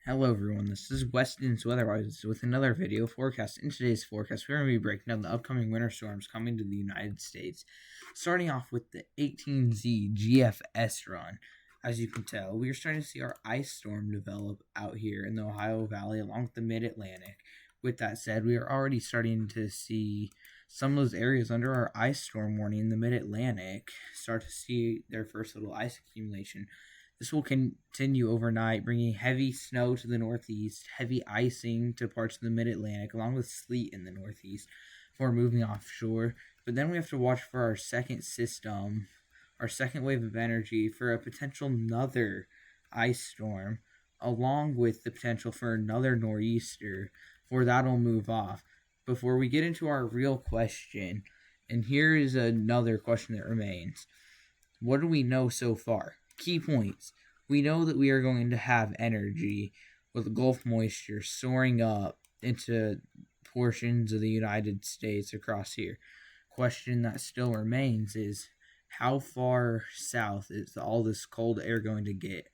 Hello everyone, this is Weston's Weatherwise with another video forecast. In today's forecast, we're going to be breaking down the upcoming winter storms coming to the United States. Starting off with the 18Z GFS run. As you can tell, we are starting to see our ice storm develop out here in the Ohio Valley along with the mid-Atlantic. With that said, we are already starting to see some of those areas under our ice storm warning in the mid-Atlantic start to see their first little ice accumulation. This will continue overnight, bringing heavy snow to the northeast, heavy icing to parts of the mid-Atlantic, along with sleet in the northeast before moving offshore. But then we have to watch for our second system, our second wave of energy, for a potential another ice storm, along with the potential for another nor'easter, for that'll move off. Before we get into our real question, and here is another question that remains. What do we know so far? Key points. We know that we are going to have energy with Gulf moisture soaring up into portions of the United States across here. Question that still remains is how far south is all this cold air going to get?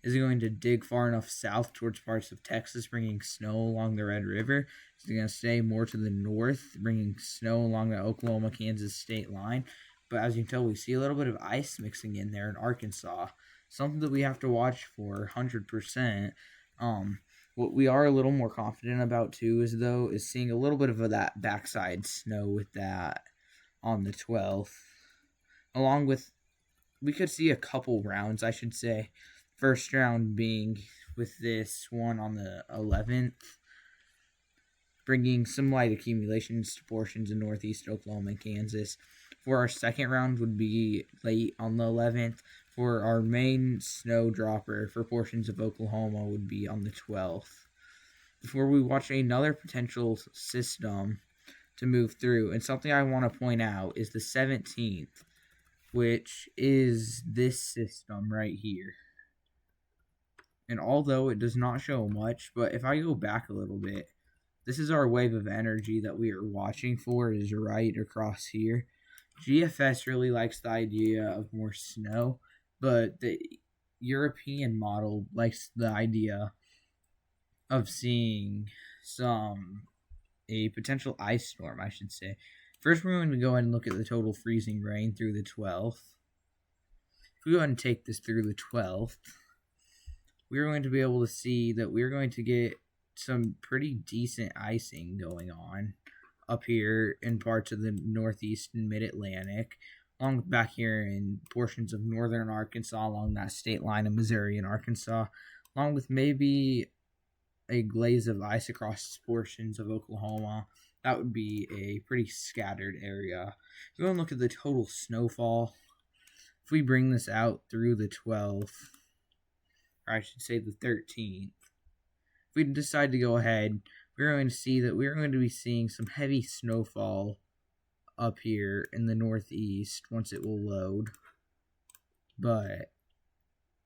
Is it going to dig far enough south towards parts of Texas, bringing snow along the Red River? Is it going to stay more to the north, bringing snow along the Oklahoma-Kansas state line? But as you can tell, we see a little bit of ice mixing in there in Arkansas. Something that we have to watch for 100%. What we are a little more confident about too is seeing a little bit of that backside snow with that on the 12th. Along with, we could see a couple rounds, I should say. First round being with this one on the 11th, bringing some light accumulations to portions of northeast Oklahoma and Kansas. For our second round would be late on the 11th. For our main snow dropper for portions of Oklahoma would be on the 12th. Before we watch another potential system to move through, and something I want to point out is the 17th, which is this system right here. And although it does not show much, but if I go back a little bit, this is our wave of energy that we are watching for. It is right across here. GFS really likes the idea of more snow, but the European model likes the idea of seeing a potential ice storm, I should say. First, we're going to go ahead and look at the total freezing rain through the 12th. If we go ahead and take this through the 12th, we're going to be able to see that we're going to get some pretty decent icing going on up here in parts of the northeast and mid-Atlantic, along with back here in portions of northern Arkansas along that state line of Missouri and Arkansas, along with maybe a glaze of ice across portions of Oklahoma. That would be a pretty scattered area. If you want to look at the total snowfall, if we bring this out through the 12th, or I should say the 13th, if we decide to go ahead, we're going to see that we're going to be seeing some heavy snowfall up here in the northeast once it will load. But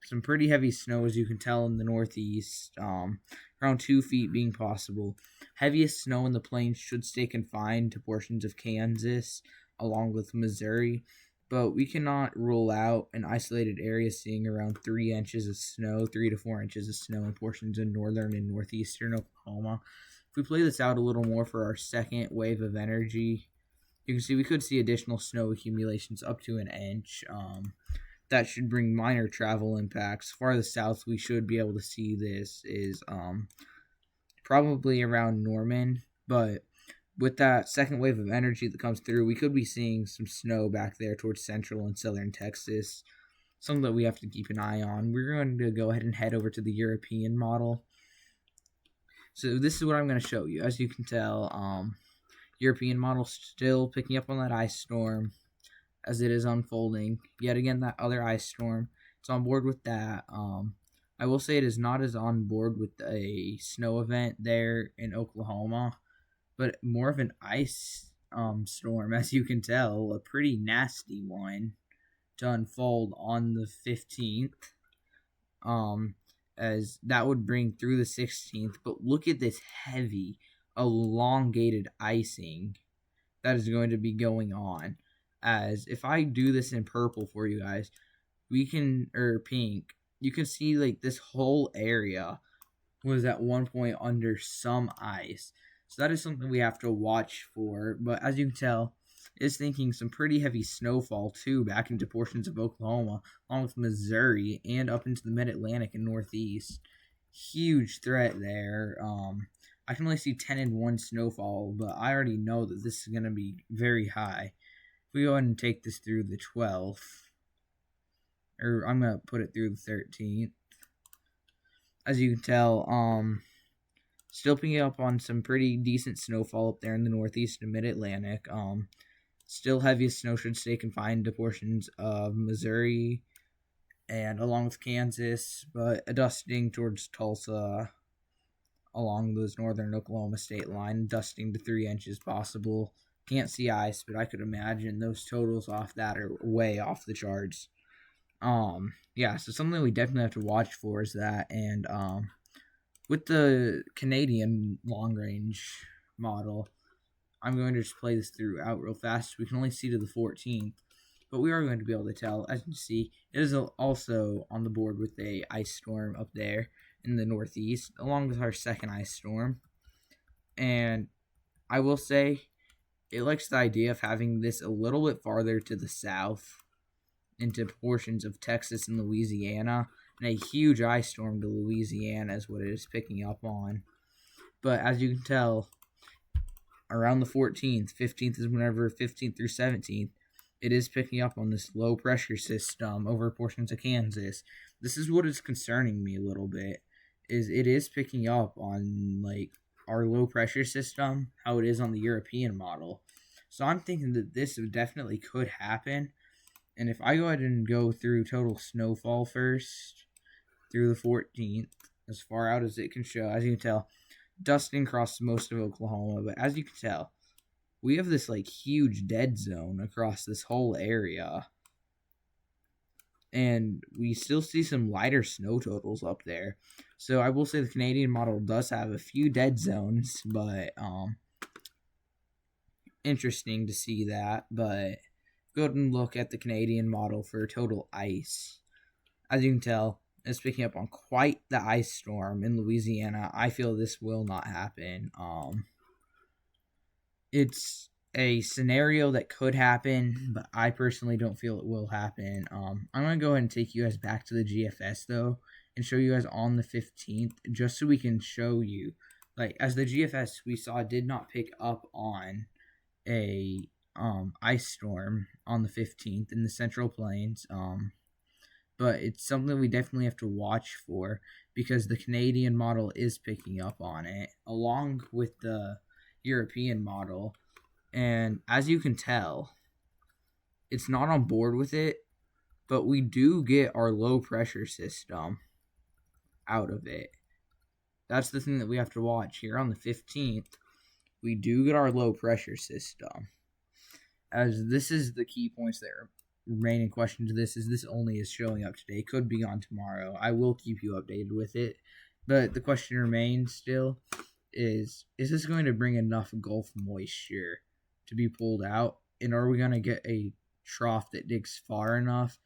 some pretty heavy snow, as you can tell, in the northeast, around 2 feet being possible. Heaviest snow in the plains should stay confined to portions of Kansas along with Missouri, but we cannot rule out an isolated area seeing around 3 inches of snow, 3 to 4 inches of snow in portions of northern and northeastern Oklahoma. If we play this out a little more for our second wave of energy, you can see we could see additional snow accumulations up to 1 inch. That should bring minor travel impacts. Farther south, we should be able to see this is probably around Norman, but with that second wave of energy that comes through, we could be seeing some snow back there towards central and southern Texas, something that we have to keep an eye on. We're going to go ahead and head over to the European model. So this is what I'm going to show you. As you can tell, European model still picking up on that ice storm as it is unfolding. Yet again, that other ice storm, it's on board with that. I will say it is not as on board with a snow event there in Oklahoma, but more of an ice storm, as you can tell, a pretty nasty one to unfold on the 15th, as that would bring through the 16th. But look at this heavy, elongated icing that is going to be going on. As if I do this in purple for you guys, or pink, you can see like this whole area was at one point under some ice. So that is something we have to watch for. But as you can tell, it's thinking some pretty heavy snowfall too back into portions of Oklahoma, along with Missouri and up into the Mid Atlantic and Northeast. Huge threat there. I can only see 10 and 1 snowfall, but I already know that this is going to be very high. If we go ahead and take this through the 12th, or I'm going to put it through the 13th. As you can tell, still picking up on some pretty decent snowfall up there in the Northeast and Mid Atlantic. Still heaviest snow should stay confined to portions of Missouri and along with Kansas, but a dusting towards Tulsa along those northern Oklahoma state line, dusting to 3 inches possible. Can't see ice, but I could imagine those totals off that are way off the charts. Yeah, so something we definitely have to watch for is that, and with the Canadian long range model, I'm going to just play this through out real fast. We can only see to the 14th, but we are going to be able to tell. As you can see, it is also on the board with a ice storm up there in the Northeast, along with our second ice storm. And I will say, it likes the idea of having this a little bit farther to the south into portions of Texas and Louisiana, and a huge ice storm to Louisiana is what it is picking up on. But as you can tell, around the 14th, 15th is whenever 15th through 17th, it is picking up on this low pressure system over portions of Kansas. This is what is concerning me a little bit, is it is picking up on like our low pressure system, how it is on the European model. So I'm thinking that this definitely could happen. And if I go ahead and go through total snowfall first through the 14th, as far out as it can show, as you can tell, dusting across most of Oklahoma. But as you can tell, we have this like huge dead zone across this whole area. And we still see some lighter snow totals up there. So I will say the Canadian model does have a few dead zones, but interesting to see that. But go ahead and look at the Canadian model for total ice. As you can tell, it's picking up on quite the ice storm in Louisiana. I feel this will not happen. It's a scenario that could happen, but I personally don't feel it will happen. I'm going to go ahead and take you guys back to the GFS, though, and show you guys on the 15th, just so we can show you. Like, as the GFS we saw did not pick up on a ice storm on the 15th in the Central Plains, but it's something we definitely have to watch for because the Canadian model is picking up on it, along with the European model. And as you can tell, it's not on board with it, but we do get our low pressure system out of it. That's the thing that we have to watch here on the 15th. We do get our low pressure system. As this is the key points that remain in question to this, is this only is showing up today. Could be on tomorrow. I will keep you updated with it. But the question remains still is this going to bring enough Gulf moisture to be pulled out? And are we going to get a trough that digs far enough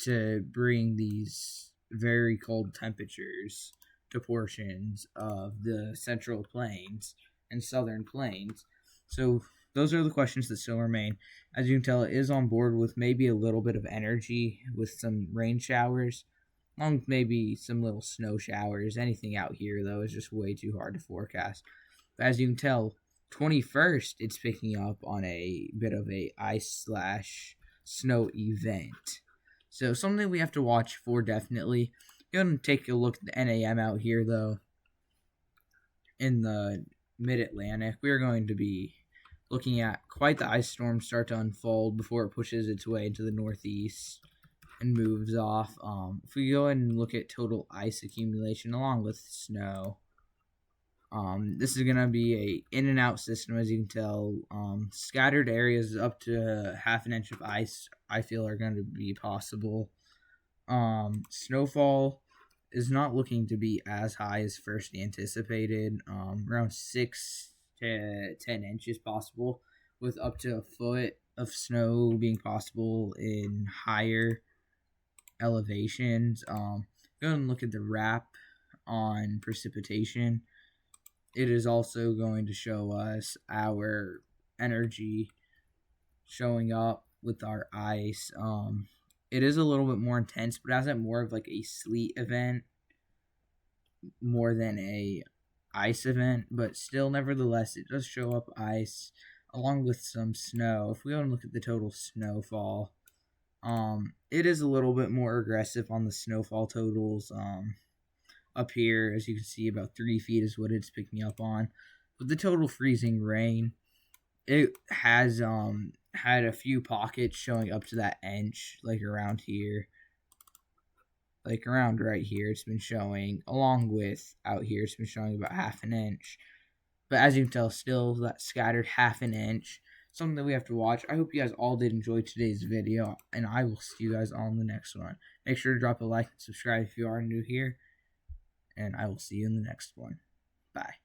to bring these very cold temperatures to portions of the Central Plains and Southern Plains? So those are the questions that still remain. As you can tell, it is on board with maybe a little bit of energy with some rain showers, along with maybe some little snow showers. Anything out here, though, is just way too hard to forecast. But as you can tell, 21st, it's picking up on a bit of a ice/snow event. So something we have to watch for definitely. Going to take a look at the NAM out here, though. In the Mid-Atlantic, we are going to be looking at quite the ice storm start to unfold before it pushes its way into the Northeast and moves off. If we go ahead and look at total ice accumulation along with snow, this is going to be a in and out system, as you can tell. Scattered areas up to half an inch of ice, I feel, are going to be possible. Snowfall is not looking to be as high as first anticipated. Around 6 to 10 inches possible, with up to a foot of snow being possible in higher elevations. Go and look at the RAP on precipitation. It is also going to show us our energy showing up with our ice. It is a little bit more intense, but it has more of like a sleet event more than a ice event, but still, nevertheless, it does show up ice along with some snow. If we go and look at the total snowfall, it is a little bit more aggressive on the snowfall totals. Up here, as you can see, about 3 feet is what it's picking up on. With the total freezing rain, it has had a few pockets showing up to that inch, like around here. Like around right here, it's been showing, along with out here, it's been showing about half an inch. But as you can tell, still that scattered half an inch. Something that we have to watch. I hope you guys all did enjoy today's video, and I will see you guys on the next one. Make sure to drop a like and subscribe if you are new here, and I will see you in the next one. Bye.